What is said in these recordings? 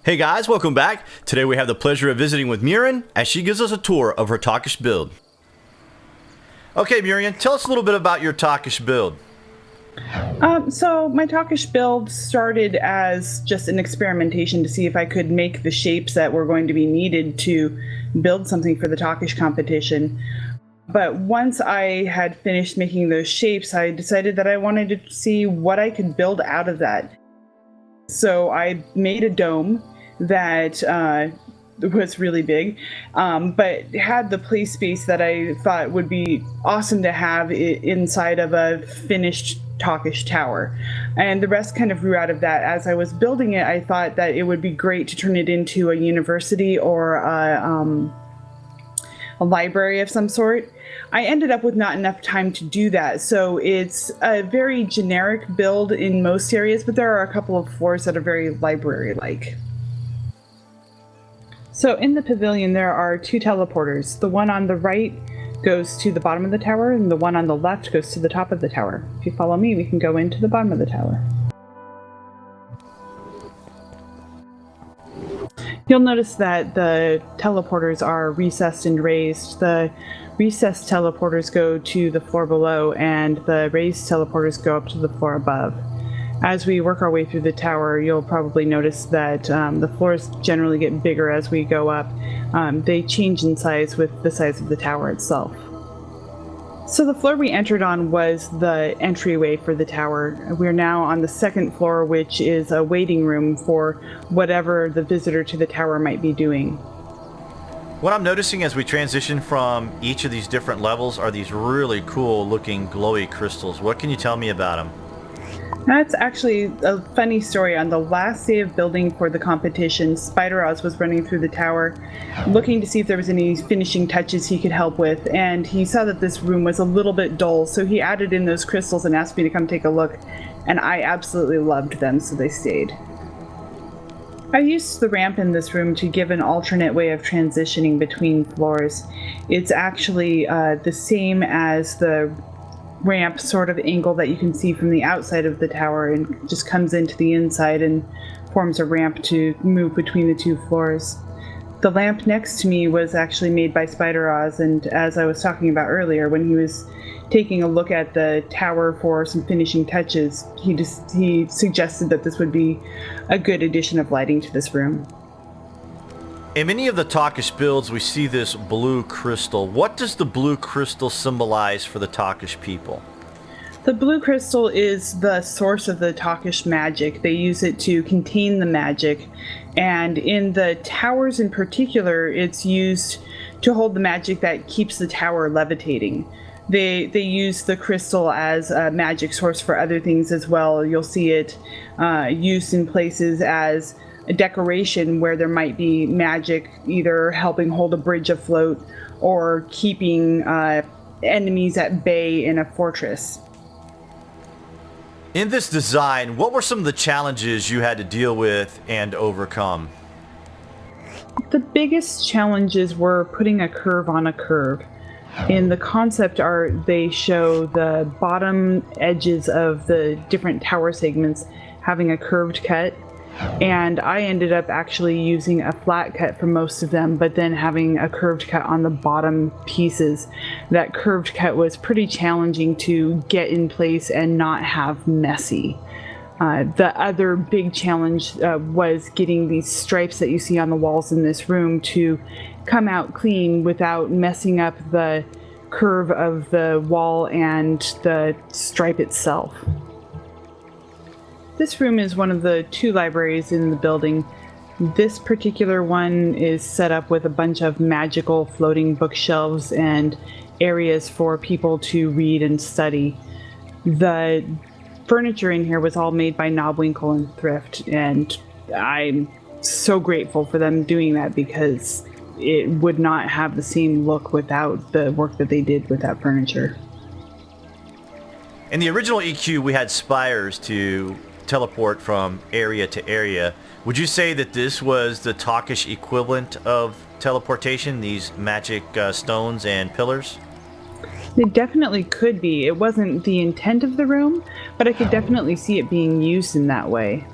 Hey guys, welcome back. Today we have the pleasure of visiting with Murren as she gives us a tour of her Takish build. Okay, Murren, tell us a little bit about your Takish build. So my Takish build started as just an experimentation to see if I could make the shapes that were going to be needed to build something for the Takish competition. But once I had finished making those shapes, I decided that I wanted to see what I could build out of that. So I made a dome that was really big, but had the play space that I thought would be awesome to have inside of a finished Takish tower. And the rest kind of grew out of that. As I was building it, I thought that it would be great to turn it into a university or a library of some sort. I ended up with not enough time to do that, so it's a very generic build in most areas, but there are a couple of floors that are very library-like. So in the pavilion there are two teleporters. The one on the right goes to the bottom of the tower, and the one on the left goes to the top of the tower. If you follow me, we can go into the bottom of the tower. You'll notice that the teleporters are recessed and raised. The recessed teleporters go to the floor below, and the raised teleporters go up to the floor above. As we work our way through the tower, you'll probably notice that the floors generally get bigger as we go up. They change in size with the size of the tower itself. So the floor we entered on was the entryway for the tower. We're now on the second floor, which is a waiting room for whatever the visitor to the tower might be doing. What I'm noticing as we transition from each of these different levels are these really cool looking glowy crystals. What can you tell me about them? That's actually a funny story. On the last day of building for the competition, Spider Oz was running through the tower looking to see if there was any finishing touches he could help with, and he saw that this room was a little bit dull, so he added in those crystals and asked me to come take a look, and I absolutely loved them, so they stayed. I used the ramp in this room to give an alternate way of transitioning between floors. It's actually the same as the ramp sort of angle that you can see from the outside of the tower, and just comes into the inside and forms a ramp to move between the two floors. The lamp next to me was actually made by Spider Oz, and as I was talking about earlier, when he was taking a look at the tower for some finishing touches, he suggested that this would be a good addition of lighting to this room. In many of the Takish builds, we see this blue crystal. What does the blue crystal symbolize for the Takish people? The blue crystal is the source of the Takish magic. They use it to contain the magic, and in the towers in particular, it's used to hold the magic that keeps the tower levitating. They use the crystal as a magic source for other things as well. You'll see it used in places as a decoration where there might be magic either helping hold a bridge afloat or keeping enemies at bay in a fortress. In this design, what were some of the challenges you had to deal with and overcome? The biggest challenges were putting a curve on a curve. In the concept art, they show the bottom edges of the different tower segments having a curved cut, and I ended up actually using a flat cut for most of them, but then having a curved cut on the bottom pieces. That curved cut was pretty challenging to get in place and not have messy. The other big challenge was getting these stripes that you see on the walls in this room to come out clean without messing up the curve of the wall and the stripe itself. This room is one of the two libraries in the building. This particular one is set up with a bunch of magical floating bookshelves and areas for people to read and study. The furniture in here was all made by Knobwinkle and Thrift, and I'm so grateful for them doing that because it would not have the same look without the work that they did with that furniture. In the original EQ, we had spires to teleport from area to area. Would you say that this was the Takish equivalent of teleportation, these magic stones and pillars? It definitely could be. It wasn't the intent of the room, but I could definitely see it being used in that way.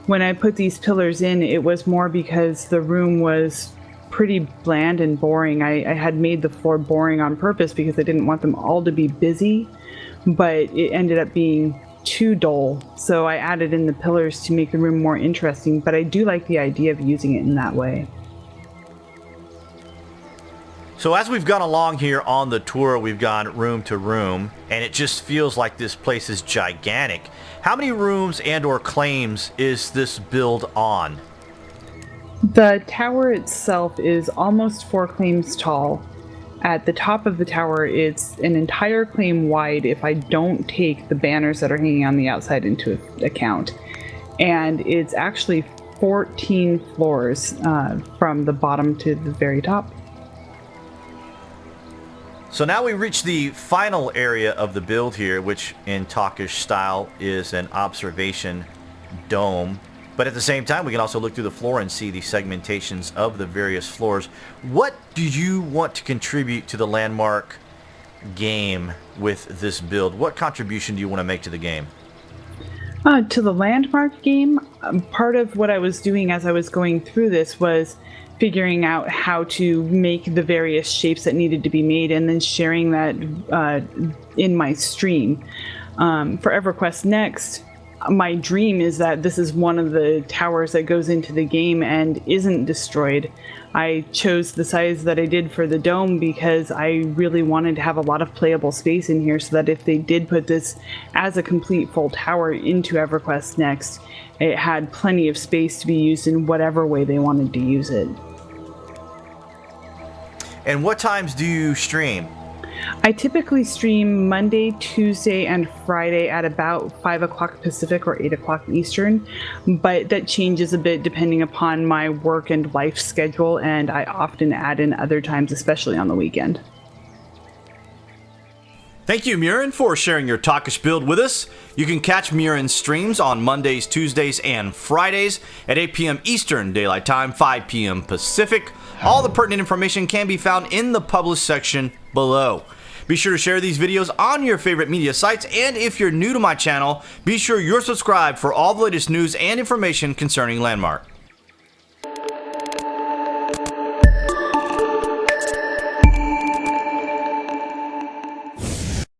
when I put these pillars in, it was more because the room was pretty bland and boring. I had made the floor boring on purpose because I didn't want them all to be busy, but it ended up being too dull. So I added in the pillars to make the room more interesting, but I do like the idea of using it in that way. So as we've gone along here on the tour, we've gone room to room, and it just feels like this place is gigantic. How many rooms and or claims is this build on? The tower itself is almost 4 claims tall. At the top of the tower, it's an entire claim wide if I don't take the banners that are hanging on the outside into account. And it's actually 14 floors from the bottom to the very top. So now we reach the final area of the build here, which in Takish style is an observation dome. But at the same time, we can also look through the floor and see the segmentations of the various floors. What do you want to contribute to the Landmark game with this build? What contribution do you want to make to the game? To the Landmark game, part of what I was doing as I was going through this was figuring out how to make the various shapes that needed to be made and then sharing that in my stream. For EverQuest Next, my dream is that this is one of the towers that goes into the game and isn't destroyed. I chose the size that I did for the dome because I really wanted to have a lot of playable space in here so that if they did put this as a complete full tower into EverQuest Next, it had plenty of space to be used in whatever way they wanted to use it. And what times do you stream? I typically stream Monday, Tuesday, and Friday at about 5 o'clock Pacific or 8 o'clock Eastern, but that changes a bit depending upon my work and life schedule, and I often add in other times, especially on the weekend. Thank you, Murren, for sharing your Takish build with us. You can catch Murren's streams on Mondays, Tuesdays, and Fridays at 8 p.m. Eastern Daylight Time, 5 p.m. Pacific. All the pertinent information can be found in the published section below. Be sure to share these videos on your favorite media sites, and if you're new to my channel, be sure you're subscribed for all the latest news and information concerning Landmark.